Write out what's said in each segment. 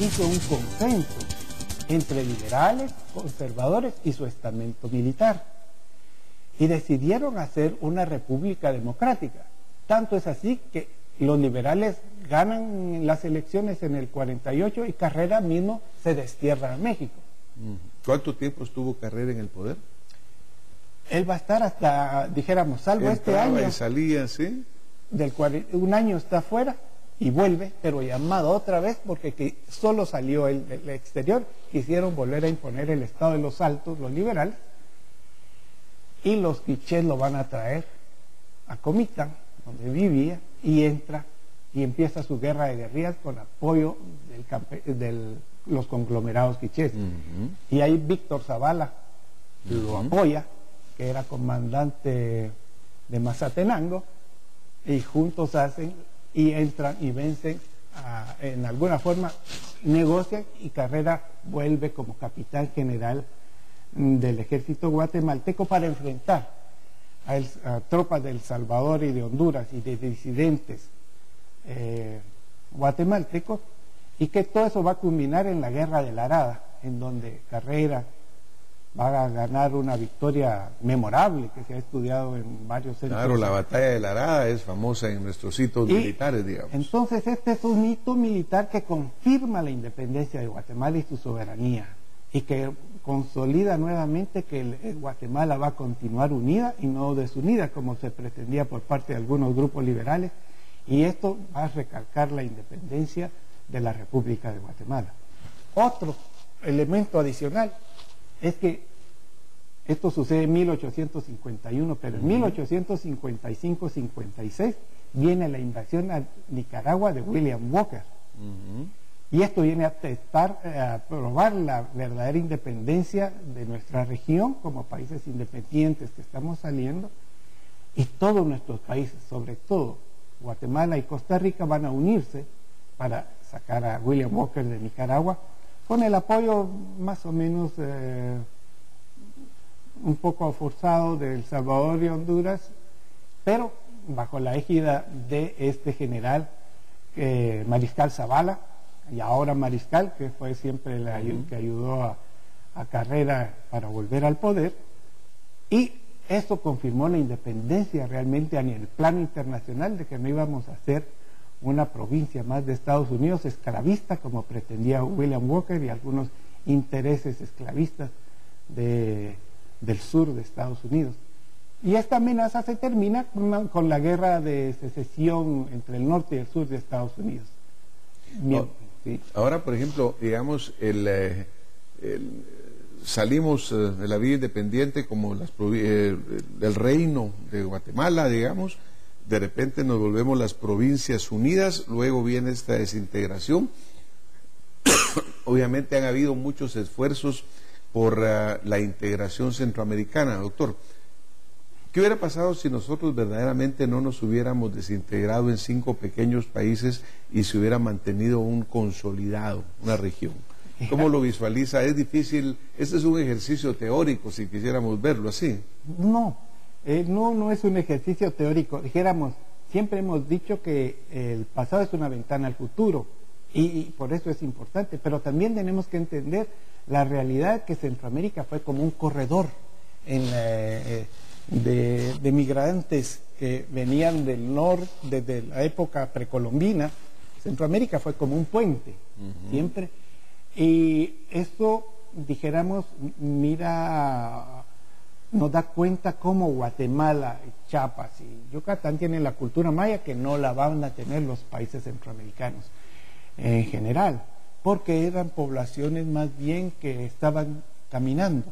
hizo un consenso entre liberales, conservadores y su estamento militar. Y decidieron hacer una república democrática. Tanto es así que los liberales ganan las elecciones en el 48 y Carrera mismo se destierra a México. ¿Cuánto tiempo estuvo Carrera en el poder? Él va a estar hasta, dijéramos, salvo este año. Y salía, ¿sí? Un año está afuera y vuelve, pero llamado otra vez porque solo salió del exterior. Quisieron volver a imponer el estado de los Altos, los liberales, y los quichés lo van a traer a Comitán, donde vivía, y entra y empieza su guerra de guerrillas con apoyo de los conglomerados quichés. Y ahí Víctor Zavala lo apoya, que era comandante de Mazatenango, y juntos hacen y entran y vencen, en alguna forma negocian, y Carrera vuelve como capitán general del ejército guatemalteco para enfrentar a tropas de El Salvador y de Honduras y de disidentes guatemaltecos, y que todo eso va a culminar en la guerra de la Arada, en donde Carrera va a ganar una victoria memorable que se ha estudiado en varios centros. Claro, la batalla de la Arada es famosa en nuestros hitos militares, digamos. Entonces este es un hito militar que confirma la independencia de Guatemala y su soberanía, y que consolida nuevamente que Guatemala va a continuar unida y no desunida como se pretendía por parte de algunos grupos liberales, y esto va a recalcar la independencia de la República de Guatemala. Otro elemento adicional es que esto sucede en 1851, pero en 1855-56 viene la invasión a Nicaragua de William Walker. Y esto viene a probar la verdadera independencia de nuestra región como países independientes que estamos saliendo, y todos nuestros países, sobre todo Guatemala y Costa Rica, van a unirse para sacar a William Walker de Nicaragua, con el apoyo más o menos un poco forzado de El Salvador y Honduras, pero bajo la égida de este general Mariscal Zavala, y ahora Mariscal, que fue siempre el que ayudó a Carrera para volver al poder, y esto confirmó la independencia realmente en el plano internacional, de que no íbamos a ser una provincia más de Estados Unidos esclavista como pretendía William Walker y algunos intereses esclavistas del sur de Estados Unidos. Y esta amenaza se termina con la guerra de secesión entre el norte y el sur de Estados Unidos. ¿Sí? Ahora, por ejemplo, digamos, salimos de la vida independiente como del reino de Guatemala, digamos, de repente nos volvemos las provincias unidas, luego viene esta desintegración. Obviamente han habido muchos esfuerzos por la integración centroamericana, doctor. ¿Qué hubiera pasado si nosotros verdaderamente no nos hubiéramos desintegrado en 5 pequeños países y se hubiera mantenido un consolidado, una región? ¿Cómo lo visualiza? Es difícil, este es un ejercicio teórico si quisiéramos verlo así. No es un ejercicio teórico. Dijéramos, siempre hemos dicho que el pasado es una ventana al futuro, y por eso es importante, pero también tenemos que entender la realidad que Centroamérica fue como un corredor de migrantes que venían del norte desde la época precolombina. Centroamérica fue como un puente, siempre, y eso, dijéramos, nos da cuenta cómo Guatemala, Chiapas y Yucatán tienen la cultura maya que no la van a tener los países centroamericanos en general, porque eran poblaciones más bien que estaban caminando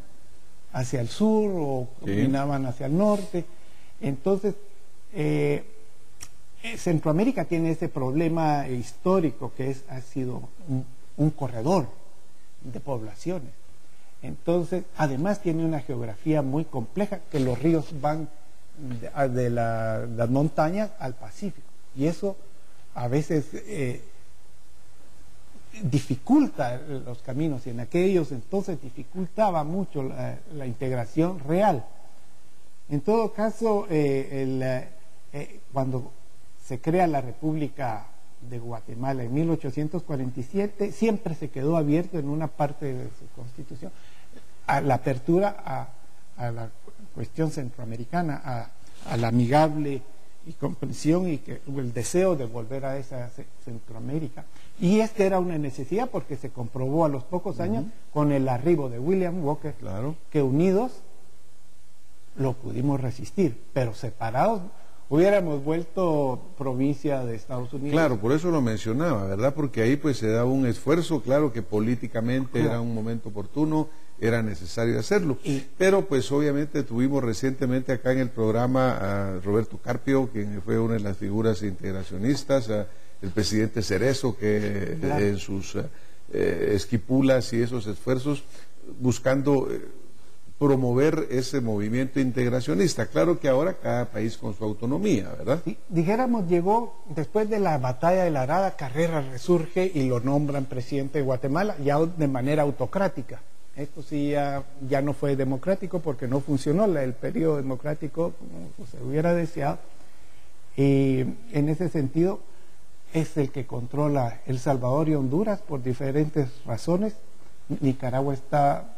hacia el sur o caminaban hacia el norte. Entonces Centroamérica tiene ese problema histórico que ha sido un corredor de poblaciones. Entonces, además tiene una geografía muy compleja, que los ríos van de las montañas al Pacífico, y eso a veces dificulta los caminos, y en aquellos entonces dificultaba mucho la integración real. En todo caso, cuando se crea la República de Guatemala en 1847 siempre se quedó abierto en una parte de su constitución a la apertura a la cuestión centroamericana, a la amigable y comprensión y el deseo de volver a esa Centroamérica. Y esta era una necesidad porque se comprobó a los pocos años con el arribo de William Walker, claro, que unidos lo pudimos resistir, pero separados hubiéramos vuelto provincia de Estados Unidos. Claro, por eso lo mencionaba, ¿verdad? Porque ahí pues se da un esfuerzo, claro que políticamente era un momento oportuno, era necesario hacerlo. Pero pues obviamente tuvimos recientemente acá en el programa a Roberto Carpio, quien fue una de las figuras integracionistas, el presidente Cerezo, que claro, en sus esquipulas y esos esfuerzos buscando promover ese movimiento integracionista. Claro que ahora cada país con su autonomía, ¿verdad? Sí, dijéramos, llegó después de la batalla de la Arada, Carrera resurge y lo nombran presidente de Guatemala, ya de manera autocrática. Esto sí ya no fue democrático porque no funcionó el periodo democrático como se hubiera deseado. Y en ese sentido es el que controla El Salvador y Honduras por diferentes razones. Nicaragua está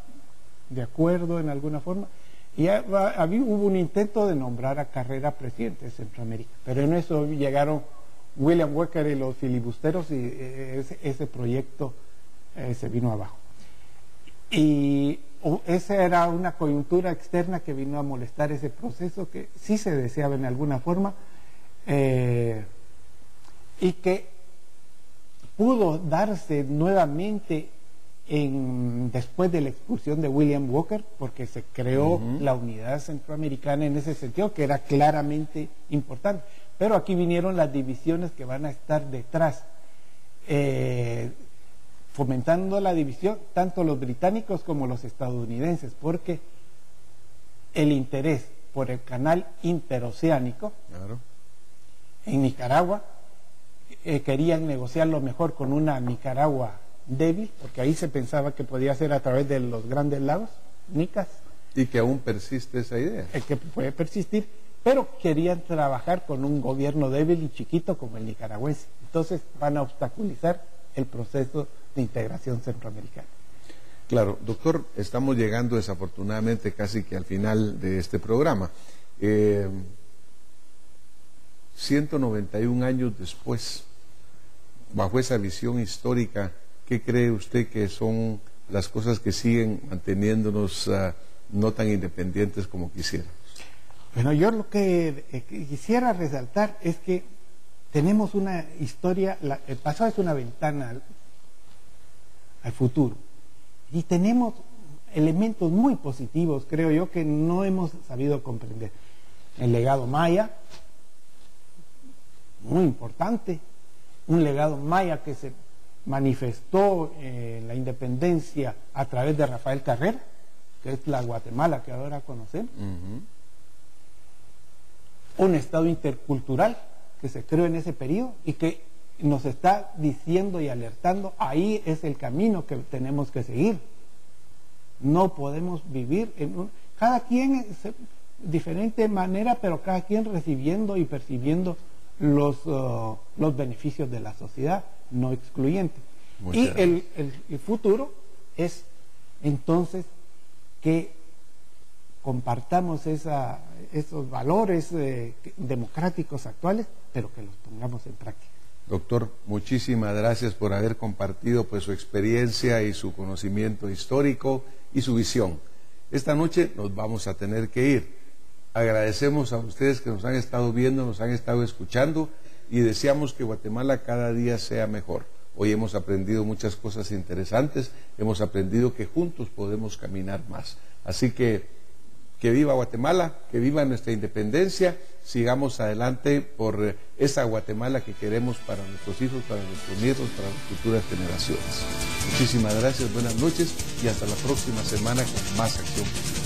de acuerdo en alguna forma, y hubo un intento de nombrar a Carrera presidente de Centroamérica, pero en eso llegaron William Walker y los filibusteros y ese proyecto se vino abajo. Y esa era una coyuntura externa que vino a molestar ese proceso que sí se deseaba en alguna forma, y que pudo darse nuevamente después de la expulsión de William Walker, porque se creó la unidad centroamericana en ese sentido, que era claramente importante. Pero aquí vinieron las divisiones que van a estar detrás, fomentando la división, tanto los británicos como los estadounidenses, porque el interés por el canal interoceánico, claro, en Nicaragua, querían negociarlo mejor con una Nicaragua débil, porque ahí se pensaba que podía ser a través de los grandes lagos, Nicas. Y que aún persiste esa idea. Que puede persistir, pero querían trabajar con un gobierno débil y chiquito como el nicaragüense. Entonces van a obstaculizar el proceso de integración centroamericana. Claro, doctor, estamos llegando desafortunadamente casi que al final de este programa. 191 años después, bajo esa visión histórica, ¿qué cree usted que son las cosas que siguen manteniéndonos no tan independientes como quisiéramos? Bueno, yo lo que quisiera resaltar es que tenemos una historia, el pasado es una ventana al futuro, y tenemos elementos muy positivos, creo yo, que no hemos sabido comprender. El legado maya, muy importante, un legado maya que se manifestó la independencia a través de Rafael Carrera, que es la Guatemala que ahora conocemos. Un Estado intercultural que se creó en ese periodo y que nos está diciendo y alertando, ahí es el camino que tenemos que seguir. No podemos vivir cada quien de diferente manera, pero cada quien recibiendo y percibiendo los beneficios de la sociedad, no excluyente. Y el futuro es entonces que compartamos esos valores democráticos actuales, pero que los pongamos en práctica. Doctor, muchísimas gracias por haber compartido pues su experiencia y su conocimiento histórico y su visión. Esta noche nos vamos a tener que ir. Agradecemos a ustedes que nos han estado viendo, nos han estado escuchando y deseamos que Guatemala cada día sea mejor. Hoy hemos aprendido muchas cosas interesantes, hemos aprendido que juntos podemos caminar más. Así que viva Guatemala, que viva nuestra independencia, sigamos adelante por esa Guatemala que queremos para nuestros hijos, para nuestros nietos, para las futuras generaciones. Muchísimas gracias, buenas noches y hasta la próxima semana con más Acción Positiva.